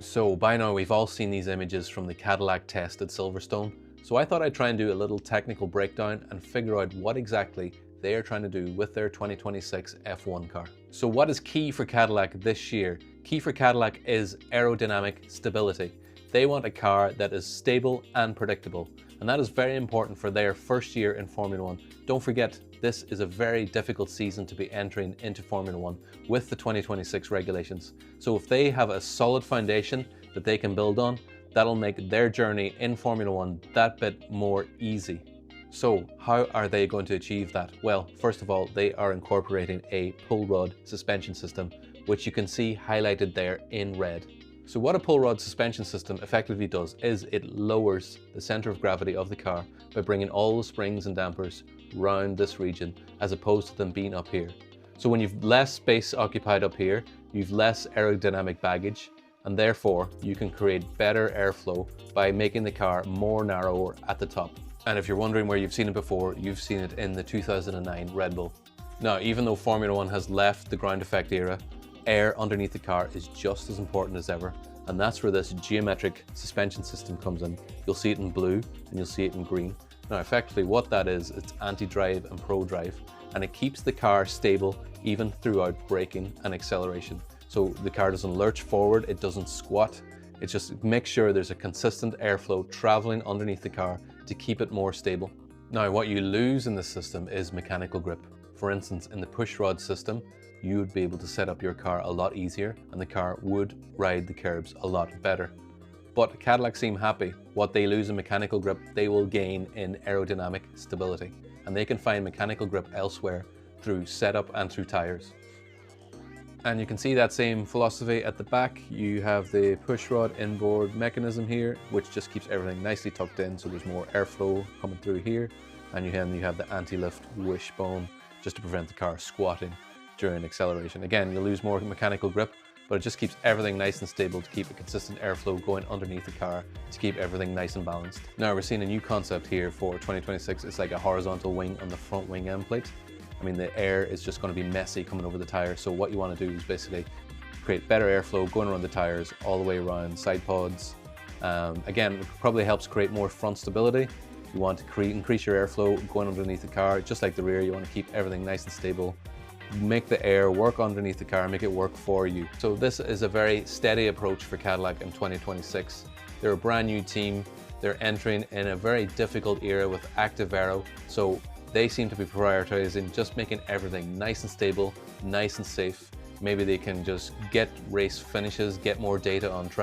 So by now we've all seen these images from the Cadillac test at Silverstone, so I thought I'd try and do a little technical breakdown and figure out what exactly they are trying to do with their 2026 F1 car. So what is key for Cadillac this year? Key for Cadillac is aerodynamic stability. They want a car that is stable and predictable, and that is very important for their first year in Formula One. Don't forget, this is a very difficult season to be entering into Formula One with the 2026 regulations. So if they have a solid foundation that they can build on, that'll make their journey in Formula One that bit more easy. So how are they going to achieve that? Well, first of all, they are incorporating a pull rod suspension system, which you can see highlighted there in red. So what a pull rod suspension system effectively does is it lowers the center of gravity of the car by bringing all the springs and dampers round this region as opposed to them being up here. So when you've less space occupied up here, you've less aerodynamic baggage, and therefore you can create better airflow by making the car more narrower at the top. And if you're wondering where you've seen it before, you've seen it in the 2009 Red Bull. Now, even though Formula One has left the ground effect era, air underneath the car is just as important as ever, and that's where this geometric suspension system comes in. You'll see it in blue and you'll see it in green. Now effectively what that is, it's anti-drive and pro-drive, and it keeps the car stable even throughout braking and acceleration. So the car doesn't lurch forward, it doesn't squat, it just makes sure there's a consistent airflow traveling underneath the car to keep it more stable. Now what you lose in this system is mechanical grip. For instance, in the push rod system, you would be able to set up your car a lot easier and the car would ride the curbs a lot better. But Cadillac seem happy. What they lose in mechanical grip, they will gain in aerodynamic stability. And they can find mechanical grip elsewhere through setup and through tires. And you can see that same philosophy at the back. You have the push rod inboard mechanism here, which just keeps everything nicely tucked in so there's more airflow coming through here. And you have the anti-lift wishbone just to prevent the car squatting during acceleration. Again, you'll lose more mechanical grip, but it just keeps everything nice and stable to keep a consistent airflow going underneath the car to keep everything nice and balanced. Now we're seeing a new concept here for 2026. It's like a horizontal wing on the front wing end plate. I mean, the air is just going to be messy coming over the tire. So what you want to do is basically create better airflow going around the tires all the way around side pods. Again, it probably helps create more front stability. You want to increase your airflow going underneath the car, just like the rear. You want to keep everything nice and stable. Make the air work underneath the car, make it work for you. So this is a very steady approach for Cadillac in 2026. They're a brand new team. They're entering in a very difficult era with active aero. So they seem to be prioritizing just making everything nice and stable, nice and safe. Maybe they can just get race finishes, get more data on track.